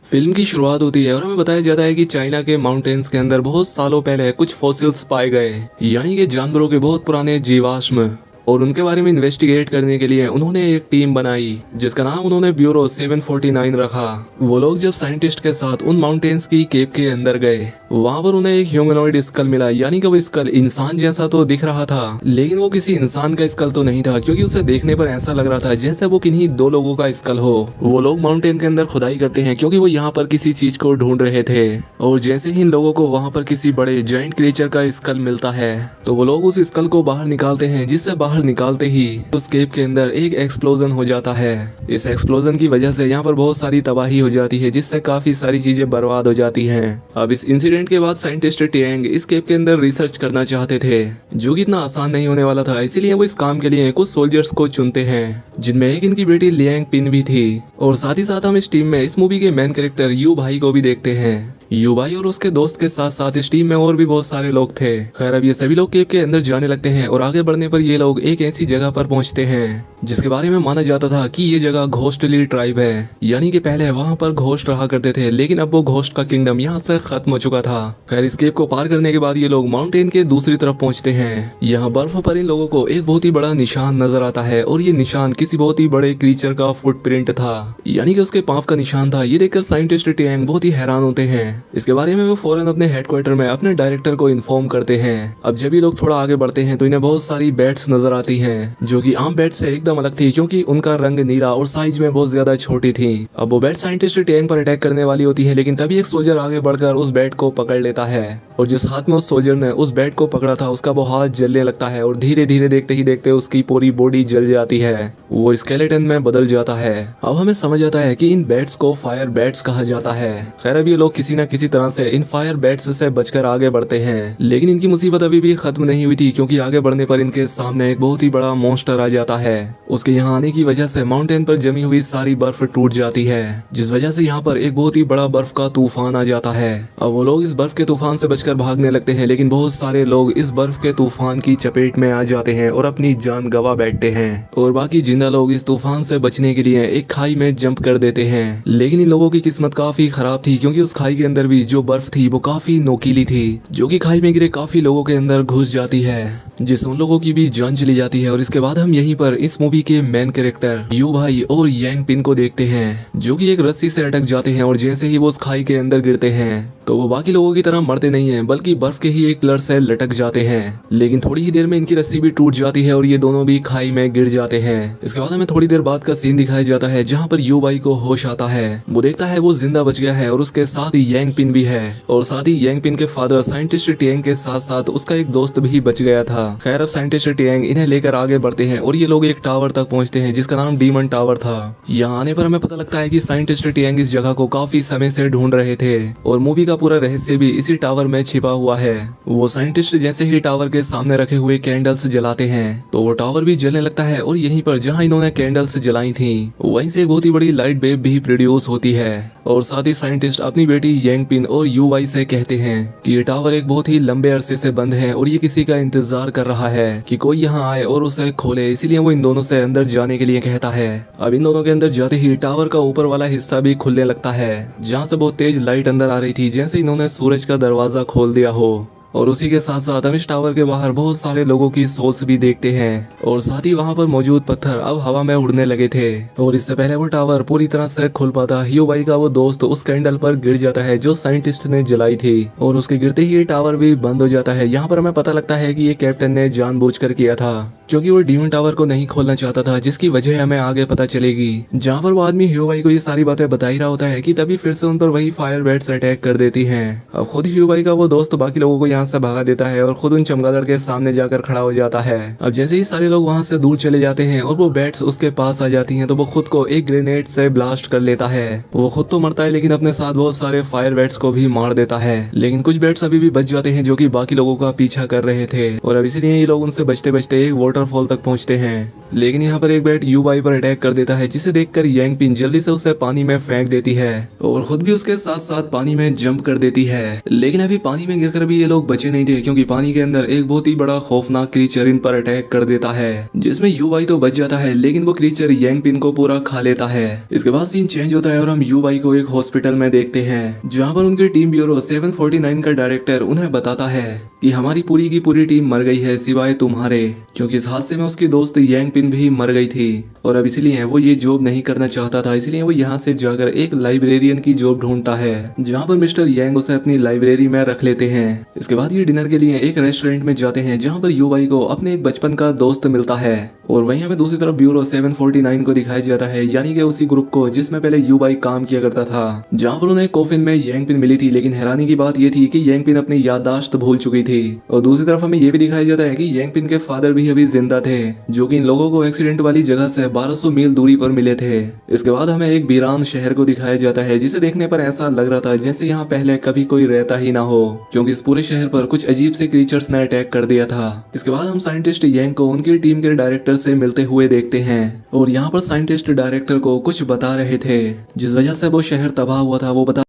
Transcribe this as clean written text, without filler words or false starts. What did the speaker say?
Film की शुरुआत होती है और हमें बताया जाता है कि चाइना के माउंटेन्स के अंदर बहुत सालों पहले कुछ फॉसिल्स पाए गए, यानी कि जानवरों के बहुत पुराने जीवाश्म। और उनके बारे में इन्वेस्टिगेट करने के लिए उन्होंने एक टीम बनाई जिसका नाम उन्होंने ब्यूरो 749 रखा। वो लोग जब साइंटिस्ट के साथ उन माउंटेन्स की केव के अंदर गए, वहां पर उन्हें एक ह्यूमनॉइड स्कल मिला, यानी कि वो स्कल इंसान जैसा तो दिख रहा था, लेकिन वो किसी इंसान का स्कल तो नहीं था, क्योंकि उसे देखने पर ऐसा लग रहा था जैसे वो किन्हीं दो लोगों का स्कल हो। वो लोग माउंटेन के अंदर खुदाई करते हैं क्योंकि वो यहाँ पर किसी चीज को ढूंढ रहे थे, और जैसे ही इन लोगों को वहाँ पर किसी बड़े जायंट क्रिएचर का स्कल मिलता है तो वो लोग उस स्कल को बाहर निकालते हैं, जिससे बाहर निकालते ही उस केव के अंदर एक एक्सप्लोजन हो जाता है। इस एक्सप्लोजन की वजह से यहाँ पर बहुत सारी तबाही हो जाती है, जिससे काफी सारी चीजें बर्बाद हो जाती हैं। अब इस इंसिडेंट के बाद साइंटिस्ट टियांग इस केव के अंदर रिसर्च करना चाहते थे, जो कि इतना आसान नहीं होने वाला था। इसीलिए वो इस काम के लिए कुछ सोल्जर्स को चुनते हैं, जिनमें एक इनकी बेटी लियांग पिन भी थी। और साथ ही साथ हम इस टीम में इस मूवी के मेन कैरेक्टर यू भाई को भी देखते हैं। यू भाई और उसके दोस्त के साथ साथ इस टीम में और भी बहुत सारे लोग थे। खैर, अब ये सभी लोग केव के अंदर जाने लगते हैं और आगे बढ़ने पर ये लोग एक ऐसी जगह पर पहुंचते हैं जिसके बारे में माना जाता था कि ये जगह घोस्टली ट्राइब है, यानी कि पहले वहां पर घोस्ट रहा करते थे, लेकिन अब वो घोस्ट का किंगडम यहाँ से खत्म हो चुका था। खैर, इस केव को पार करने के बाद ये लोग माउंटेन के दूसरी तरफ पहुंचते हैं। यहाँ बर्फ पर इन लोगों को एक बहुत ही बड़ा निशान नजर आता है, और ये निशान किसी बहुत ही बड़े क्रीचर का फुटप्रिंट था, यानी कि उसके पांव का निशान था। ये देखकर साइंटिस्ट टियांग बहुत ही हैरान होते हैं। इसके बारे में वो फौरन अपने हेडक्वार्टर में अपने डायरेक्टर को इन्फॉर्म करते हैं। अब जब ये लोग थोड़ा आगे बढ़ते हैं तो इन्हें बहुत सारी बैट्स नजर आती हैं, जो कि आम बैट से एकदम अलग थी, क्योंकि उनका रंग नीला और साइज में बहुत ज्यादा छोटी थी। अब वो बैट साइंटिस्ट टैंक पर अटैक करने वाली होती है, लेकिन तभी एक सोल्जर आगे बढ़कर उस बैट को पकड़ लेता है, और जिस हाथ में उस सोल्जर ने उस बैट को पकड़ा था उसका वो हाथ जलने लगता है, और धीरे धीरे देखते ही देखते उसकी पूरी बॉडी जल जाती है। वो स्केलेटन में बदल जाता है। अब हमें समझ आता है कि इन बैट्स को फायर बैट्स कहा जाता है। खैर, अब ये लोग किसी न किसी तरह से इन फायर बैट्स से बचकर आगे बढ़ते हैं, लेकिन इनकी मुसीबत अभी भी खत्म नहीं हुई थी, क्योंकि आगे बढ़ने पर इनके सामने एक बहुत ही बड़ा मॉन्स्टर आ जाता है। उसके यहाँ आने की वजह से माउंटेन पर जमी हुई सारी बर्फ टूट जाती है, जिस वजह से यहाँ पर एक बहुत ही बड़ा बर्फ का तूफान आ जाता है। अब वो लोग इस बर्फ के तूफान से बचकर भागने लगते हैं, लेकिन बहुत सारे लोग इस बर्फ के तूफान की चपेट में आ जाते हैं और अपनी जान गवा बैठते हैं, और बाकी जिंदा लोग इस तूफान से बचने के लिए एक खाई में जंप कर देते हैं। लेकिन इन लोगों की किस्मत काफी खराब थी, क्योंकि उस खाई के अंदर भी जो बर्फ थी वो काफी नोकीली थी, जो कि खाई में गिरे काफी लोगों के अंदर घुस जाती है, जिससे उन लोगों की भी जान चली जाती है। और इसके बाद हम यहीं पर इस मूवी के मेन कैरेक्टर यू भाई और यांग पिन को देखते हैं, जो कि एक रस्सी से अटक जाते हैं, और जैसे ही वो उस खाई के अंदर गिरते हैं तो वो बाकी लोगों की तरह मरते नहीं हैं, बल्कि बर्फ के ही एक पिलर से लटक जाते हैं। लेकिन थोड़ी ही देर में इनकी रस्सी भी टूट जाती है और ये दोनों भी खाई में गिर जाते हैं। इसके बाद हमें थोड़ी देर बाद का सीन दिखाया जाता है, जहाँ पर यू भाई को होश आता है। वो देखता है वो जिंदा बच गया है, और उसके साथ ही यांग पिन भी है, और साथ ही यांग पिन के फादर साइंटिस्ट टियांग के साथ साथ उसका एक दोस्त भी बच गया था। खैर, अब साइंटिस्ट टियांग इन्हें लेकर आगे बढ़ते हैं, और ये लोग एक टावर तक पहुंचते हैं जिसका नाम डीमन टावर था। यहाँ आने पर हमें पता लगता है कि साइंटिस्ट टियांग इस जगह को काफी समय से ढूंढ रहे थे, और मूवी का पूरा रहस्य भी इसी टावर में छिपा हुआ है। वो साइंटिस्ट जैसे ही टावर के सामने रखे हुए कैंडल्स जलाते हैं तो वो टावर भी जलने लगता है, और यहीं पर जहाँ इन्होंने कैंडल्स जलाई थी वहीं से एक बहुत ही बड़ी लाइट वेव भी प्रोड्यूस होती है। और साथ ही साइंटिस्ट अपनी बेटी यांग पिन और यू वाई से कहते हैं कि ये टावर एक बहुत ही लंबे अरसे से बंद है, और ये किसी का इंतजार कर रहा है कि कोई यहाँ आए और उसे खोले, इसीलिए वो इन दोनों से अंदर जाने के लिए कहता है। अब इन दोनों के अंदर जाते ही टावर का ऊपर वाला हिस्सा भी खुलने लगता है, जहाँ से बहुत तेज लाइट अंदर आ रही थी, जैसे इन्होंने सूरज का दरवाजा खोल दिया हो। और उसी के साथ साथ हम इस टावर के बाहर बहुत सारे लोगों की सोल्स भी देखते हैं, और साथ ही वहाँ पर मौजूद पत्थर अब हवा में उड़ने लगे थे। और इससे पहले वो टावर पूरी तरह से खुल पाता, यू भाई का वो दोस्त उस कैंडल पर गिर जाता है जो साइंटिस्ट ने जलाई थी, और उसके गिरते ही ये टावर भी बंद हो जाता है। यहाँ पर हमें पता लगता है कि ये कैप्टन ने जानबूझकर किया था, क्योंकि वो डीमन टावर को नहीं खोलना चाहता था, जिसकी वजह हमें आगे पता चलेगी। जहाँ पर वो आदमी ह्यू भाई को ये सारी बातें बता ही रहा होता है कि तभी फिर से उन पर वही फायर बैट्स अटैक कर देती हैं। अब खुद ह्यू भाई का वो दोस्त बाकी लोगों को यहाँ से भगा देता है, और खुद उन चमगादड़ के सामने जाकर खड़ा हो जाता है। अब जैसे ही सारे लोग वहाँ से दूर चले जाते हैं और वो बैट्स उसके पास आ जाती हैं, तो वो खुद को एक ग्रेनेड से ब्लास्ट कर लेता है। वो खुद तो मरता है, लेकिन अपने साथ बहुत सारे फायर बैट्स को भी मार देता है। लेकिन कुछ बैट्स अभी भी बच जाते हैं, जो कि बाकी लोगों का पीछा कर रहे थे, और अब इसीलिए ये लोग उनसे बचते बचते एक वाटरफॉल तक पहुंचते हैं। लेकिन यहाँ पर एक बैट यू भाई पर अटैक कर देता है, जिसे देखकर यांग पिन जल्दी से उसे पानी में फेंक देती है, और खुद भी उसके साथ साथ पानी में जंप कर देती है। लेकिन अभी पानी में गिरकर भी ये लोग लोग बचे नहीं थे क्योंकि पानी के अंदर एक बहुत ही बड़ा खौफनाक क्रीचर इन पर अटैक कर देता है, जिसमें यू बाई तो बच जाता है लेकिन वो क्रीचर यांग पिन को पूरा खा लेता है। इसके बाद सीन चेंज होता है और हम यू बाई को एक हॉस्पिटल में देखते हैं जहाँ पर उनके टीम ब्यूरो 749 का डायरेक्टर उन्हें बताता है कि हमारी पूरी की पूरी टीम मर गई है सिवाय तुम्हारे, क्योंकि इस हादसे में उसकी दोस्त यांग पिन भी मर गई थी और अब इसलिए वो ये जॉब नहीं करना चाहता था, इसलिए वो यहाँ से जाकर एक लाइब्रेरियन की जॉब ढूंढता है जहाँ पर मिस्टर यांग उसे अपनी लाइब्रेरी में रख लेते हैं। इसके बाद ये डिनर के लिए एक रेस्टोरेंट में जाते हैं जहाँ पर यू बाई को अपने एक बचपन का दोस्त मिलता है और वहीं हमें दूसरी तरफ ब्यूरो 749 को दिखाया जाता है, यानी कि उसी ग्रुप को जिसमें पहले यू बाई काम किया करता था, जहाँ पर उन्हें कॉफिन में यांग पिन मिली थी। लेकिन हैरानी की बात यह थी कि यांग पिन अपनी याददाश्त भूल चुकी थी और दूसरी तरफ हमें यह भी दिखाया जाता है कि यांग पिन के फादर भी अभी जिंदा थे, जो कि इन लोगों को एक्सीडेंट वाली जगह से 1200 मील दूरी पर मिले थे। इसके बाद हमें एक वीरान शहर को दिखाया जाता है जिसे देखने पर ऐसा लग रहा था जैसे यहाँ पहले कभी कोई रहता ही ना हो, क्योंकि इस पूरे शहर पर कुछ अजीब से क्रीचर्स ने अटैक कर दिया था। इसके बाद हम साइंटिस्ट यांग को उनकी टीम के डायरेक्टर से मिलते हुए देखते हैं और यहाँ पर साइंटिस्ट डायरेक्टर को कुछ बता रहे थे जिस वजह से वो शहर तबाह हुआ था वो बता